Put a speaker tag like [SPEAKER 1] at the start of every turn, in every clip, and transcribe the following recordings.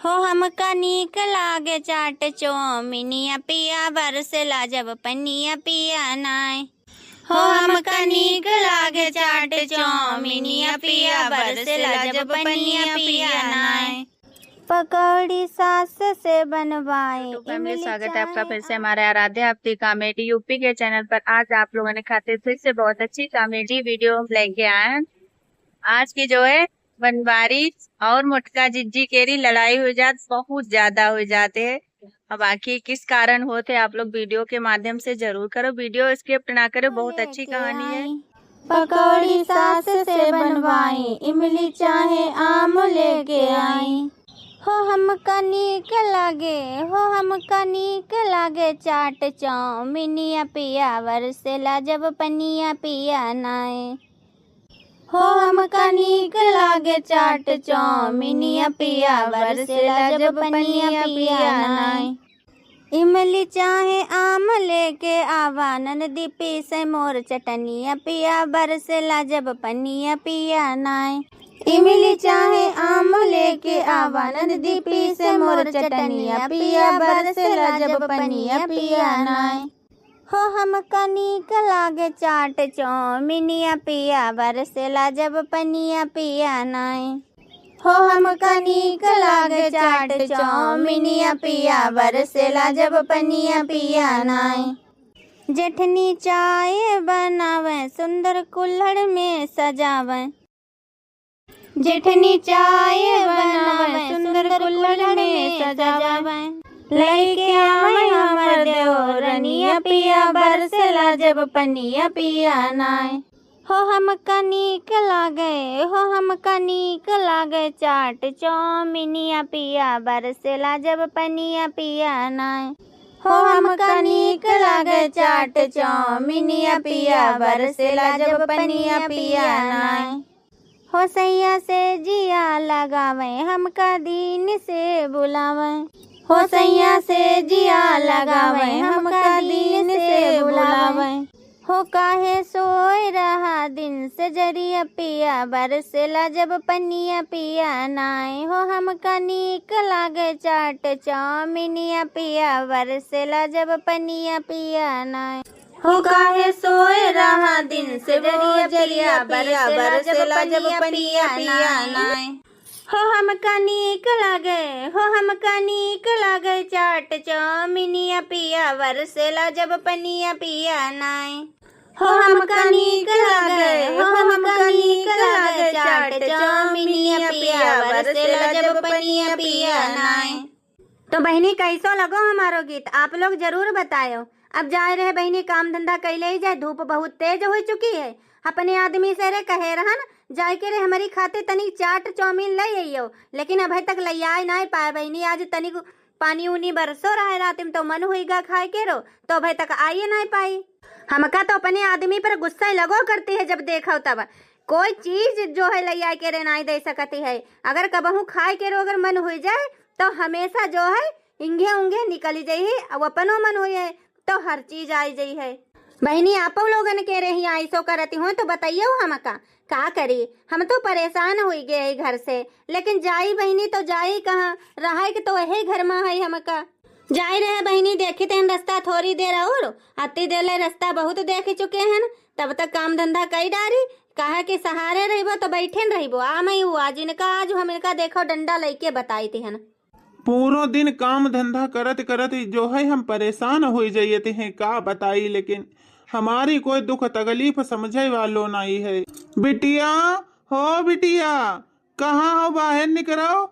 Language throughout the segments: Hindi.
[SPEAKER 1] हो हमका नीक लागे चाट चौमिनिया पिया बरसेला जब पनिया पिया नाय। हो हमका नीक लागे चाट चौमिनिया पिया बरसेला जब पनिया पिया नाय। पकौड़ी सास से बनवाए।
[SPEAKER 2] फैमिली, स्वागत है आपका फिर से हमारे आराध्या अपनी कॉमेडी यूपी के चैनल पर। आज आप लोगों ने खाते फिर से बहुत अच्छी कॉमेडी वीडियो लेके आए हैं। आज की जो है बनवारी और मोटका जिज्जी केरी लड़ाई हो जात बहुत ज्यादा हो जाते हैं। अब आखिर किस कारण होते आप लोग वीडियो के माध्यम से जरूर करो, वीडियो स्किप ना करो, बहुत अच्छी कहानी है।
[SPEAKER 1] पकौड़ी सास से बनवाई, इमली चाहे आम लेके आई। हो हमका नीक लागे, हो हमका नीक लागे चाट चौमिनिया पिया बरसेला जब पनिया पिया नाय। हो हमका नीक लागे चाट चौमिनिया पिया बरसेला जब पनिया पिया नाय। इमली चाहे आम लेके आवा, ननदी पीसे मोर चटनिया पिया बरसेला जब पनिया पिया नाय। इमली चाहे आम लेके आवा, ननदी पीसे मोर चटनिया पिया बरसेला जब पनिया पिया नाय। हो हमका नीक लागे चाट चौमिनिया पिया बरसेला जब पनिया पिया नाय। हो हमका नीक लागे चाट चौमिनिया पिया बरसेला जब पनिया पिया नाय। जेठनी चाय बनावे, सुंदर कुल्हड़ में सजावे। जेठनी चाय बनावे, सुंदर कुल्हड़ में सजावे। लइके आवे हमर देवरनिया पिया बरसेला जब पनिया पिया नाय। हो हमका नीक लागे, हो हमका नीक लागे चाट चौमिनिया पिया बरसेला जब पनिया पिया नाय। हो हमका नीक लागे चाट चौमिनिया पिया बरसेला जब पनिया पिया नाय। हो सैया से जिया लगावे, हमका दीन से बुलावे। हो सैया से जिया लगावे, हमका दीन से बुलावे। हो काहे सोए रहा दिन से जरिया पिया बरसेला जब पनिया पिया नाय। हो हमका नीक लागे चाट चौमिनिया पिया बरसेला जब पनिया पिया नाय। हो काहे सोए रहा दिन से जरिया पिया बरसेला जब पनिया पिया नाय। हो हमका नीक लागे, हो हमका नीक लागे चाट चौमिनिया पिया बरसेला जब पनिया पिया नाय। हो हमका नीक लागे, हो हमका नीक लागे चाट चौमिनिया पिया बरसेला जब पनिया पिया नाय। तो बहनी कैसो लगो हमारो गीत, आप लोग जरूर बतायो। अब जाए रहे बहनी काम धंधा कैले ही जाए, धूप बहुत तेज हो चुकी है। अपने आदमी से रे कहे रहन जाए के रे हमारी खाते तनी चाट चौमिन ले आइयो, लेकिन अभी तक ले आए नहीं पाए बहनी। आज तनिक पानी उनी बरसो रहा है, रात में तो मन हुईगा खाए के रो, तो अभी तक आइए नहीं पाई। हमका तो अपने आदमी पर गुस्सा ही लगो करती है, जब देखो तब कोई चीज जो है ले आए के रे नहीं दे सकती है। अगर कबहू खाए के रो अगर मन हो जाए तो हमेशा जो है इंगे उंगे निकली जाई है, अब अपनो मन हुई है तो हर चीज आई जाई है। बहनी आप लोगन के रही ऐसो करती हो तो बताइए हमका का करी। हम तो परेशान हो गए घर से, लेकिन जाई बहनी तो जाई कहाँ, रहा कि तो यही घर में है। हमका जाई रहे बहनी, देखी तेन रास्ता थोड़ी देर और अति देर ले रास्ता बहुत देख चुके हैं, तब तक काम धंधा कई डारी। कहा कि सहारे रहिबो तो बैठे रहिबो। आ मैं हुआ जिनका आज हम इनका देखो डंडा लेके बताई थी हन।
[SPEAKER 3] पूरा दिन काम धंधा करत करत जो है हम परेशान हो जाते हैं, का बताई। लेकिन हमारी कोई दुख तकलीफ समझे वालों नहीं है। बिटिया हो बिटिया, कहाँ हो, बाहर निकलो।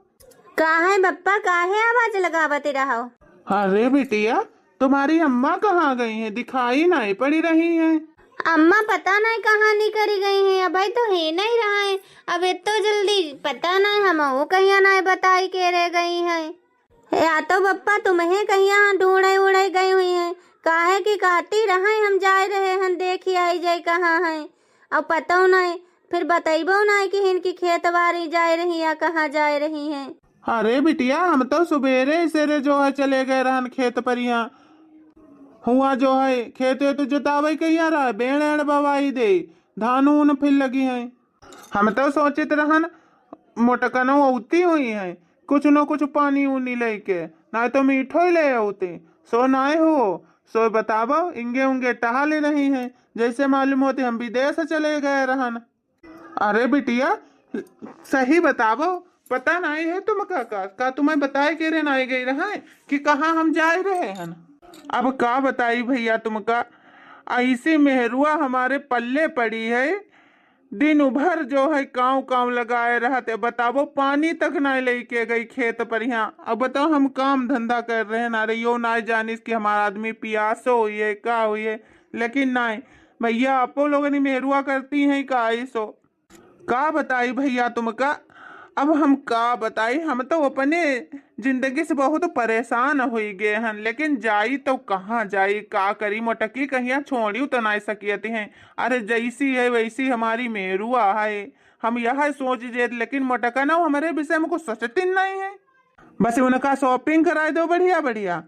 [SPEAKER 1] कहा है बप्पा, काहे आवाज लगावते रहो।
[SPEAKER 3] अरे बिटिया तुम्हारी अम्मा कहाँ गई हैं, दिखाई नहीं पड़ी रही हैं।
[SPEAKER 1] अम्मा पता नहीं कहाँ निकली गई हैं, अभी तो है नहीं रहा है। अब इतो जल्दी पता नहीं, हम वो कहीं नहीं बताई के रह गई है। या तो बप्पा तुम्हें कहीं ढूंढे उड़े गई हुई है, काहे की कहती रहे हम जाए रहे हैं, देखी आई जाए कहाँ है। अब पता नहीं फिर बताइबो नहीं कि इनकी खेत बाड़ी जाए रही या कहाँ जाए रही है।
[SPEAKER 3] अरे बिटिया हम तो सुबेरे से जो है चले गए रहन खेत पर, यहाँ हुआ जो है खेत तो जोतावे के यहाँ रहा, बेड़ बवाई दे, धान ऊन फिर लगी है। हम तो सोचित रहन मोटकनो उती हुई है, कुछ न कुछ पानी उनी लेके, ना तो मीठो ही ले आते। सो नाय हो, सो बताबो इंगे उंगे टहल रही हैं, जैसे मालूम होते हम विदेश चले गए रहन। अरे बिटिया सही बताबो, पता नहीं है तुम का तुम्हें बताए के रे नहीं गई रहा कि कहाँ हम जा रहे हैं। अब का बताई भैया तुमका, ऐसी मेहरुआ हमारे पल्ले पड़ी है, दिन भर जो है काव काव लगाए रहते। बताबो पानी तक नहीं लेके गई खेत पर यहाँ। अब बताओ हम काम धंधा कर रहे हैं ना रे, यो ना जानिस कि हमारा आदमी प्यासो हुई है का हुई है, लेकिन नहीं भैया आपो लोगों ने मेहरुआ करती हैं का ऐसो। का बताई भैया तुमका, अब हम का बताई, हम तो अपने जिंदगी से बहुत परेशान हो गए हैं, लेकिन जाई तो कहाँ जाई, का करी मोटकी कहीं छोड़ी तो नहीं सकियती हैं। अरे जैसी है वैसी हमारी मेरुआ है, हम यह सोच जे, लेकिन मोटका ना हमारे विषय में कुछ सोचती नहीं है। बस उनका शॉपिंग कराए दो बढ़िया बढ़िया,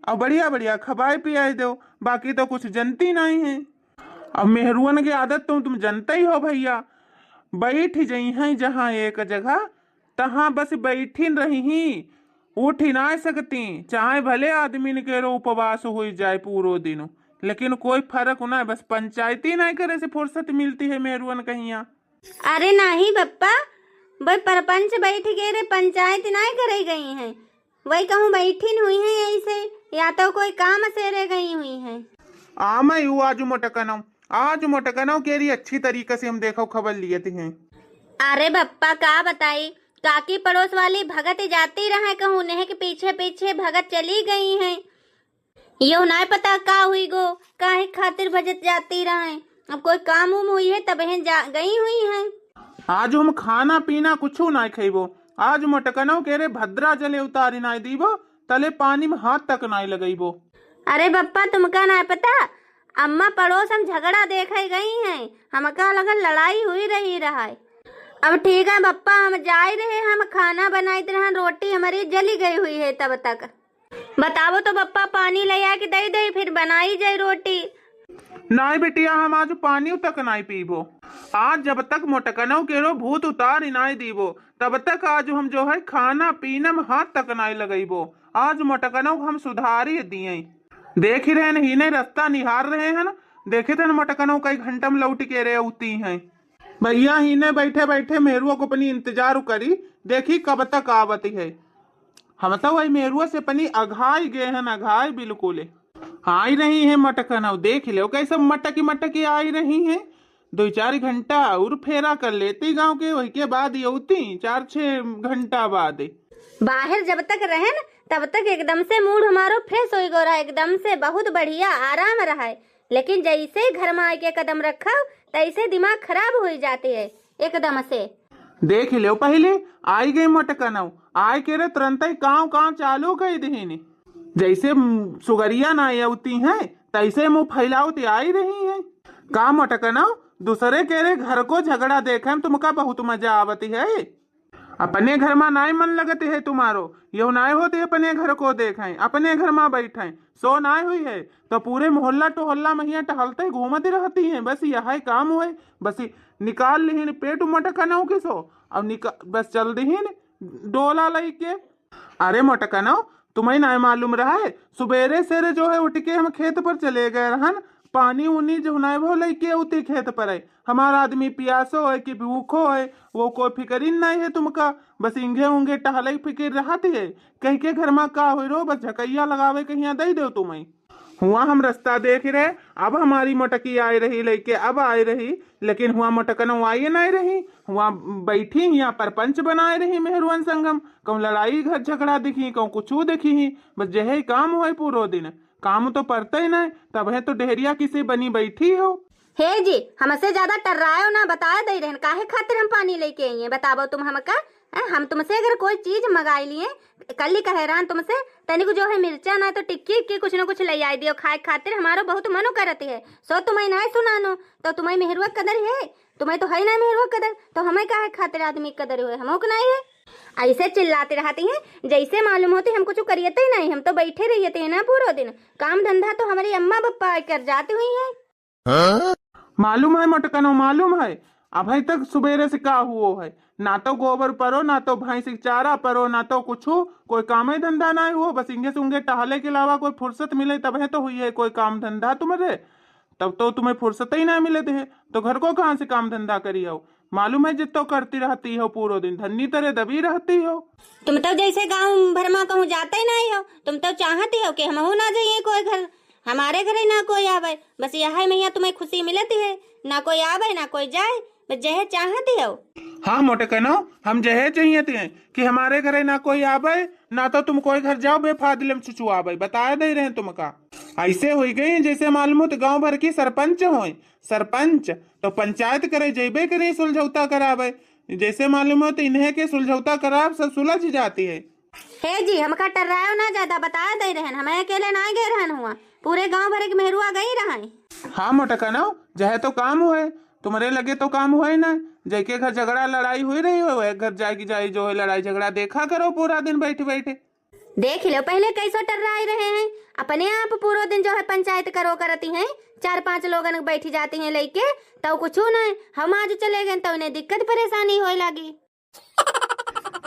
[SPEAKER 3] और बढ़िया बढ़िया खबाए पियाए दो, बाकी तो कुछ जनती नहीं है। अब मेहरुअन की आदत तो तुम जानते ही हो भैया, बैठ जई हैं जहाँ एक जगह तहाँ बस बैठी रही ही, उठ ही ना सकती, चाहे भले आदमी के रो उपवास हो जाए पूरो दिन, लेकिन कोई फर्क ना, बस पंचायती नहीं करे से फुर्सत मिलती है मेहरुअन कहिया।
[SPEAKER 1] अरे नहीं बप्पा, भाई परपंच बैठ गए रे, पंचायत नहीं करे गई हैं, वही कहूँ बैठी हुई हैं ऐसे, या तो कोई काम से रह गई हुई हैं।
[SPEAKER 3] मैं यू आज मोटकनौ के लिए अच्छी तरीके से हम देखो खबर लिए थे।
[SPEAKER 1] अरे बप्पा का बताई, काकी पड़ोस वाली भगत जाती रहे, कहूँ नेह के पीछे पीछे भगत चली गई हैं, यो नहीं पता का हुई गो, काहे खातिर भजत जाती रहे, अब कोई काम उम हुई है तब गई हुई हैं।
[SPEAKER 3] आज हम खाना पीना कुछ नहीं खेबो, आज मोटकनौ के रे भद्रा जले उतारी नहीं दीबो, तले पानी में हाथ तक नहीं लगेबो।
[SPEAKER 1] अरे बप्पा तुमका नहीं पता, अम्मा पड़ोस हम झगड़ा देखे गई हैं, हमका लगन लड़ाई हुई रही रहा है। अब ठीक है बप्पा, हम जा रहे, हम खाना बनाई रहे, रोटी हमारी जली गई हुई है तब तक। बताओ तो बप्पा, पानी ले आके दे दे, फिर बनाई जाए रोटी।
[SPEAKER 3] नहीं बेटिया, हम आज पानी तक नहीं पीबो, आज जब तक मोटकनौ के रो भूत उतार नहीं दीबो तब तक आज हम जो है खाना पीना में हाथ तक नहीं लगेबो। आज मोटकनौ हम सुधारी दिए, देख ही रहे ही नहीं रास्ता निहार रहे हैं ना, देखे थे मोटकनौ कई घंटा में लौट के रे उती हैं। भैया ही ने बैठे बैठे मेरुआ को अपनी इंतजार करी, देखी कब तक आवती है। हम तो वही मेरुआ से अपनी अघाई गए हैं, अघाई बिल्कुल आई रही है मोटकनौ, देख लो कैसे मटकी मटकी आई रही है। 2-4 घंटा और फेरा कर लेती गांव के, वही के बाद योती 4-6 घंटा बाद।
[SPEAKER 1] बाहर जब तक रहे न तब तक एकदम से मूड हमारो फ्रेश हो गो रहा, एकदम से बहुत बढ़िया आराम रहा है, लेकिन जैसे घर में आके कदम रखा तैसे दिमाग खराब हो जाते है एकदम से।
[SPEAKER 3] देख लो पहले आई गई मोटकनौ, आय के रे तुरंत ही काव काव चालू कर दी, जैसे सुगरिया ना आती हैं तैसे मुंह फैलावती आई रही है। का मोटकनौ, दूसरे के रे घर को झगड़ा देखे तुमका बहुत मजा आवती है, अपने घर में नाई मन लगते है तुम्हारो, यो नाई होते अपने घर को देखें, अपने घर में बैठे, सो नाई हुई है तो पूरे मोहल्ला टोहल्ला में यहाँ टहलते घूमती रहती हैं, बस यह काम हुए, बस निकाल ली पेट मोटकनौ के सो, अब बस चल दी डोला लेके। अरे मोटकनौ, तुम्हें नहीं मालूम रहा है, सुबेरे सेरे जो है उठ के हम खेत पर चले गए रहन, पानी उनी जो नहीं वो लेके उती खेत पर है, हमारा आदमी प्यासो है कि भूखो है वो कोई फिक्र नहीं है तुमका, बस इंगे उंगे टहले फिक्र रहती है, कहीं के घर में का हो रो, बस झकैया लगावे कहीं दे दो तुम्हें। हुआ हम रास्ता देख रहे, अब हमारी मोटकी आई रही लेके, अब आई रही, लेकिन हुआ मोटकनौ आई नहीं रही, हुआ बैठी यहाँ पर पंच बनाए रही मेहरुअन संगम, कहूँ लड़ाई घर झगड़ा दिखी, कहूँ कुछ दिखी ही, बस यही काम हुआ पूरा दिन, काम तो पड़ता ही नहीं, तब है तो डेहरिया किसी बनी बैठी हो।
[SPEAKER 1] हे जी, हमसे ज्यादा टर्रायो ना, बता दे रहे काहे खातिर हम पानी लेके आई हैं, बताओ तुम हमका। हम तुमसे अगर कोई चीज मंगाई लिए, कल ही कह रहा तुमसे तनिक जो है मिर्चा ना तो टिक्की की कुछ न कुछ ले आई दियो खाए खातिर, हमारो बहुत मनो करती है, सो तुम्हें नहीं सुनानो, तो तुम्हें मेहरुआ कदर है, तुम्हें तो है ना मेहरुआ कदर, तो हमें काहे खातिर आदमी कदर हुए, हमो को नहीं है। ऐसे चिल्लाते रहती हैं जैसे मालूम होते हम कुछ करियते ही नहीं, हम तो बैठे रहते हैं ना पूरा दिन, काम धंधा तो हमारी अम्मा पप्पा कर जाती हुई है।
[SPEAKER 3] मालूम है मोटकनौ, मालूम है, अभी तक सुबेरे से का हुआ है, ना तो गोबर परो, ना तो भैंस के चारा परो, ना तो कुछ कोई काम ही धंधा ना हुआ, बस इंगे सुंगे टहले के अलावा कोई फुर्सत मिले तब है तो हुई है कोई काम धंधा तुम्हारे, तब तो तुम्हें फुर्सत ही ना मिले थे तो घर को कहाँ से काम धंधा करी हो। मालूम है जितो करती रहती हो पूरा दिन धन्नी तरह दबी रहती हो।
[SPEAKER 1] तुम तो जैसे गांव भर में कहूँ जाते ही नहीं हो, तुम तो चाहती हो कि हम ना जाइए कोई घर, हमारे घर ही ना कोई आवे, बस यह मैया तुम्हें खुशी मिलती है, ना कोई आवे ना कोई जाए, बस जहे चाहती हो।
[SPEAKER 3] हाँ मोटे कहना, हम जहे चाहिए थे कि हमारे घर ना कोई आवे, ना तो तुम कोई घर जाओ बेफादिल में चुचू आवे, बता दे रहे तुमका। ऐसे हो गई जैसे मालूम हो तो गाँव भर की सरपंच हो, सरपंच तो पंचायत करे जेबे करे सुलझौता करावे, जैसे मालूम हो तो इन्हें के सुलझौता कराव सब सुलझ जाती है।
[SPEAKER 1] हे जी हम टर्रायो ना ज्यादा बता दे रहे, हमें अकेले ना गए रहन हुआ, पूरे गांव भर के मेहरुआ गई रहा।
[SPEAKER 3] हाँ मोटा कहना, जहे तो काम हुए तुम्हारे लगे तो काम हुए ना, जैके घर झगड़ा लड़ाई हुई रही हो घर जाएगी जाए जो है लड़ाई झगड़ा देखा करो पूरा दिन बैठे बैठे।
[SPEAKER 1] देख लो पहले कैसे टर्राई रहे हैं, अपने आप पूरा दिन जो है पंचायत करो करती हैं, 4-5 लोगन बैठी जाती हैं लेके, तो कुछ नहीं, हम आज चले गए तो उन्हें दिक्कत परेशानी होए लगी।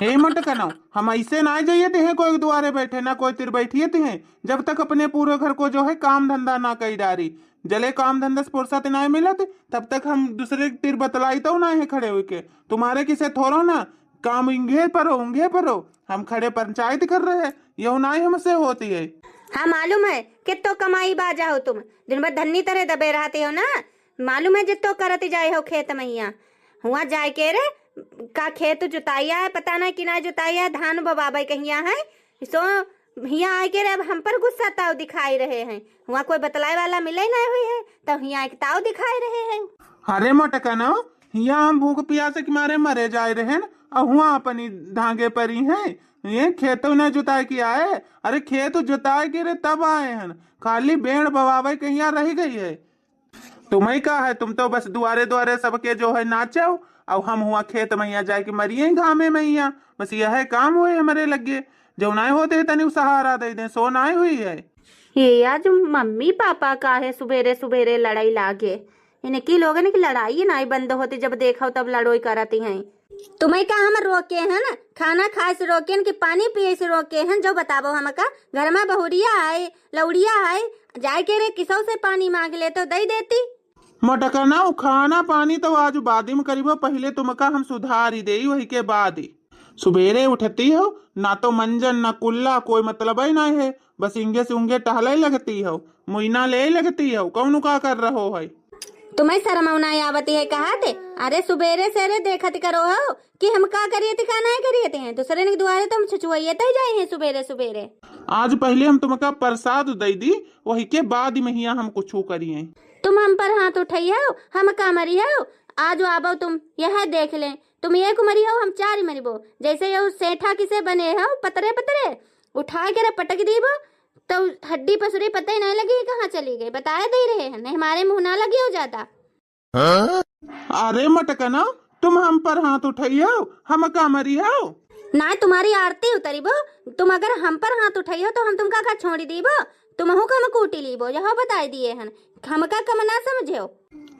[SPEAKER 3] हे मोटे कहना, हम ऐसे ना जाइए थे कोई द्वारे बैठे ना कोई तिर बैठिए थे, जब तक अपने पूरे घर को जो है काम धंधा ना कही डारी, जले काम धंधा से फुर्सत ना मिलत तब तक हम दूसरे तिर बतलाई तो ना है खड़े हुए के, तुम्हारे किसे थोड़ो ना काम इंगे पर हो, हम खड़े पंचायत कर रहे हैं, यह ना हमसे होती है।
[SPEAKER 1] हाँ मालूम है कितो कमाई बाजा हो तुम, दिन भर धन्नी तरह दबे रहते हो ना, मालूम है जितो करती जाए हो खेत मैया, हुआ जाए के रे का खेत जुताइया है, पता ना कि ना जुताइया है, धान बबाबा कहिया है, सो हिया आए के रे अब हम पर गुस्सा ताव दिखाई रहे हैं, हुआ कोई बतलाए वाला मिले ना हुई है तो हिया एक ताव दिखाई रहे हैं।
[SPEAKER 3] अरे मोटे कहना, हिया हम भूख प्यास के मारे मरे जाए रहे और हुआ अपनी धागे पर ही है, ये खेतों ने जुताई किया है, अरे खेत जुताई के रे तब आए हैं, खाली बेड़ बवावे कहीं रह गई है। तुम्हें क्या है, तुम तो बस दुआरे दुआरे सबके जो है नाचो, और हम हुआ खेत मैया जाए कि मरिए घामे मैया, बस यह काम हुए हमारे लगे, जो ना होते तनी सहारा दे दे, सो ना हुई है।
[SPEAKER 1] ये आज मम्मी पापा का है सुबेरे सुबेरे लड़ाई लागे, इनकी लोगन की लड़ाई ना बंद होती, जब देखो तब लड़ोई करती हैं। तुम्हें क्या हम रोके हैं ना, खाना खाए से रोके हैं कि पानी पिए से रोके हैं, जो बताबो हमका, घर में बहुरिया है लौड़िया है, जाए के रे किसों से पानी मांग ले तो दे देती।
[SPEAKER 3] मटकना खाना पानी तो आज बाद में करीबो, पहले तुमका हम सुधार ही दे, वही के बाद ही सुबेरे उठती हो ना तो मंजन ना कुल्ला कोई मतलब ही नहीं है, बस इंगे से उंगे टहले लगती हो, मुइना ले लगती हो, कौन का कर रहो है।
[SPEAKER 1] तुम्हें शर्म ना आवती है कहा थे, अरे सुबेरे से रे देखत करो हो कि हम का करिए थे का नहीं करिए थे, दूसरे ने द्वारे तो हम छुचुआइए तो जाए हैं सुबेरे सुबेरे।
[SPEAKER 3] आज पहले हम तुमका प्रसाद दे दी, वही के बाद में हिया हम कुछ करिए।
[SPEAKER 1] तुम हम पर हाथ उठाई हो, हम का मरी हो, आज आबो तुम यह देख ले, तुम एक मरी हो हम 4 मरीबो, जैसे ये सेठा किसे बने हो पतरे पतरे उठा के पटक दीबो तो हड्डी पसुरी पता ही नहीं लगी कहाँ चली गई, बताए दे रहे हैं, नहीं हमारे मुंह ना लगी हो जाता।
[SPEAKER 3] अरे मटकना, तुम हम पर हाथ उठाई हो, हम का मरी हो
[SPEAKER 1] ना, तुम्हारी आरती उतरी बो, तुम अगर हम पर हाथ उठाई हो तो हम तुमका का छोड़ी दीबो, तुम हो कम कूटी लीबो, यह बताई दिए हैं, हम का कम ना समझो।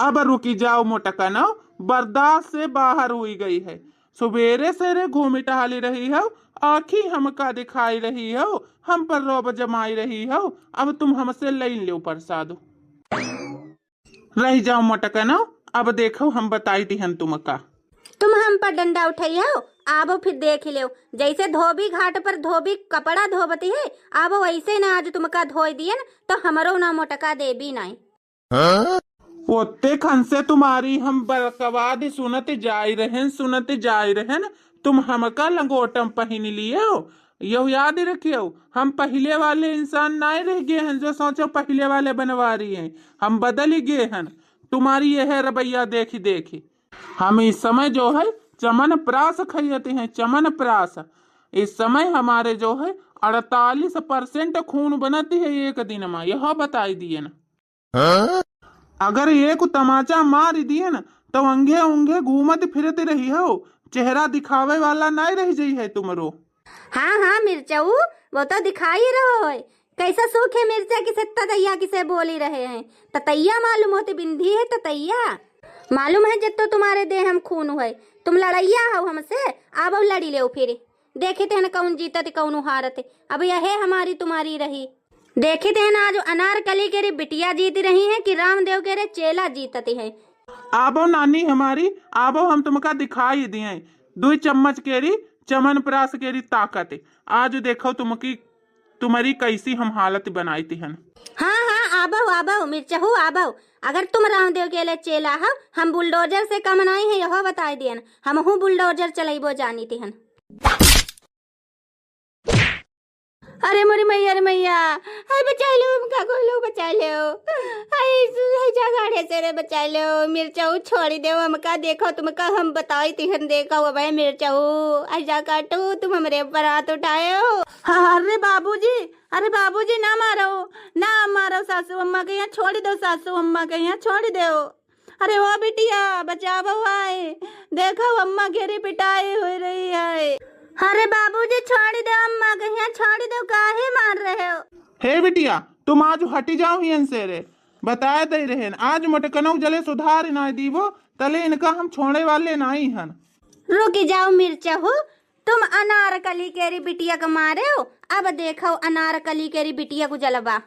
[SPEAKER 3] अब रुकी जाओ मोटकना, बर्दाश्त से बाहर हुई गई है, सुबेरे से रे घूमी टहली रही हो, आखी हमका दिखाई रही हो, हम पर रोब जमाई रही हो, अब तुम हमसे ले लो प्रसाद। रह जाओ मोटकना, अब देखो हम बताई थी हम तुमका।
[SPEAKER 1] तुम हम पर डंडा उठाई हो, आबो फिर देख लो, जैसे धोबी घाट पर धोबी कपड़ा धोबती है, आबो वैसे ना आज तुमका धोई दिए तो हमारो ना मोटका देबी नहीं।
[SPEAKER 3] ओते खन से तुम्हारी हम बरकवाद सुनत जाय रहन, तुम हमका लंगोटम पहन लिए हो, यो याद रखियो, हम पहले वाले इंसान नहीं रह गए हैं जो सोचो पहले वाले बनवारी हैं, हम बदल ही गए हैं, तुम्हारी यह रवैया देखी देखी। हम इस समय जो है चमन प्रास खरीदते हैं, चमन प्रास, इस समय हमारे जो है 48% खून बनती है एक दिन में, यह बताई दिए ना। अगर एक तमाचा मार दिए ना तो अंगे उंगे घूमत फिरते रही हो, चेहरा दिखावे वाला नहीं रह जाई है तुमरो।
[SPEAKER 1] हाँ हाँ मिर्चाऊ, वो तो दिखाई रहो है, कैसा सूखे मिर्चा किसे ततैया किसे बोली रहे हैं, ततैया मालूम होती बिंदी है ततैया। मालूम है जब तो तुम्हारे देह हम खून हुए, तुम लड़ैया हो हमसे, अब लड़ी ले फिर। देखे थे न कौन जीतत कौन हारत, अब यह हमारी तुम्हारी रही। देखे थे ना जो अनारकली के रे बिटिया जीत रही है कि रामदेव के रे चेला जीतते हैं।
[SPEAKER 3] आबो नानी हमारी, आबो हम तुमका दिखाई दिए 2 चम्मच केरी चमन प्रास केरी ताकत। आज देखो तुम्हारी कैसी हम हालत बनाई थी हन।
[SPEAKER 1] हाँ हाँ आबो आबो मिर्चहू आबो। अगर तुम रामदेव के लिए चेला हो, हम बुलडोजर से कम नहीं है, यह बताई दियन। हम हूँ बुलडोजर चलाइबो जानी थी हन। अरे मोरी मैया, अरे मैया, हाय बचा लो हमका, कोई लोग बचा लो, हाय जा गाड़े से रे बचा लो। मिर्चाऊ छोड़ी दे हमका, देखो तुमका हम बताई थी हन, देखो भाई मिर्चाऊ जा काटो, तुम हमरे ऊपर हाथ उठाए हो। हाँ अरे बाबूजी ना मारो सासू अम्मा के यहाँ छोड़ दो, सासू अम्मा के यहाँ छोड़ दो। अरे वो बिटिया बचाओ, आए देखो अम्मा घेरी पिटाई हो रही है। अरे बाबूजी छोड़ दो अम्मा के यहाँ, छोड़ दो, काहे मार रहे हो?
[SPEAKER 3] हे बिटिया तुम आज हटी जाओ हियन से रे, बताए दे रहे आज मटकनौ जले सुधार ना दीवो, तले इनका हम छोड़े वाले नहीं हन।
[SPEAKER 1] रुक जाओ मिर्चाहू, तुम अनारकली केरी बिटिया को मारे हो, अब देखो अनारकली केरी बिटिया को जलवा।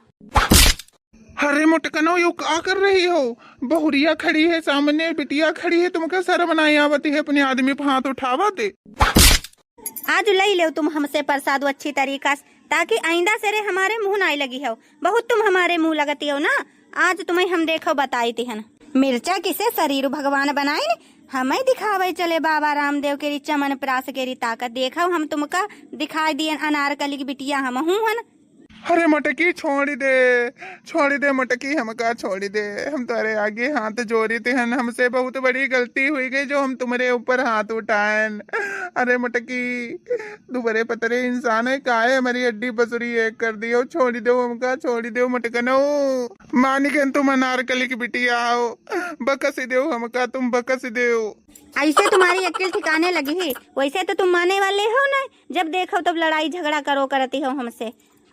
[SPEAKER 3] अरे मुटकनो यू क्या कर रही हो? बहुरिया खड़ी है सामने, बिटिया खड़ी है, तुमका शर्म नहीं आवती है अपने आदमी पर हाथ उठावा दे।
[SPEAKER 1] आज लई ले तुम हमसे प्रसाद अच्छी तरीका से, ताकि आइंदा से रे हमारे मुंह नहीं लगी हो। बहुत तुम हमारे मुंह लगती हो ना, आज तुम्हें हम देखो बताई थी हन। मिर्चा किसे शरीर भगवान बनाए ने, हमें दिखावे चले बाबा रामदेव के चमन प्रास के ताकत। देखो हम तुमका दिखाई दिए अनारकली की बिटिया हम हूँ हन।
[SPEAKER 3] अरे मटकी छोड़ दे मटकी, हमका छोड़ दे, हम तुम्हारे आगे हाथ जोड़ी थे हन, हमसे बहुत बड़ी गलती हुई गई जो हम तुम्हारे ऊपर हाथ उठाएं। अरे मटकी तू बड़े पतरे इंसान है, काहे हमारी हड्डी बसुरी एक कर दियो, छोड़ दो हमका, छोड़ दो मटकनो। मानी के तुम अनारकली की बिटिया हो, बकस दो हमका, तुम बकस दो।
[SPEAKER 1] ऐसे तुम्हारी अक्ल ठिकाने लगी है, वैसे तो तुम माने वाले हो ना, जब देखो तब लड़ाई झगड़ा करती हो हमसे।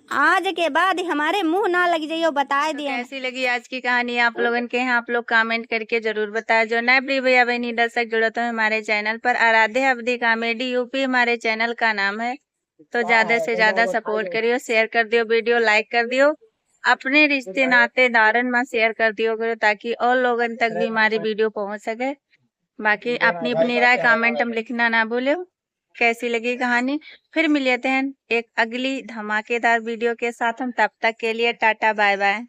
[SPEAKER 1] आज के बाद हमारे मुंह ना लग जाइयो, बताए दिए।
[SPEAKER 2] कैसी लगी आज की कहानी आप लोगन के यहाँ, आप लोग कमेंट करके जरूर बताएं। जो नए प्रिय भैया बहनी दर्शक जुड़े तो हमारे चैनल पर, आराध्या अवधी कॉमेडी यूपी हमारे चैनल का नाम है, तो ज्यादा से ज्यादा सपोर्ट करियो, शेयर कर दियो वीडियो, लाइक कर दियो, अपने रिश्ते नाते दारन में शेयर कर दियो करो, ताकि और लोगन तक भी हमारी वीडियो पहुँच सके। बाकी अपनी अपनी राय कमेंट में लिखना ना भूलो। कैसी लगी कहानी, फिर मिलते हैं एक अगली धमाकेदार वीडियो के साथ। हम तब तक के लिए टाटा बाय बाय।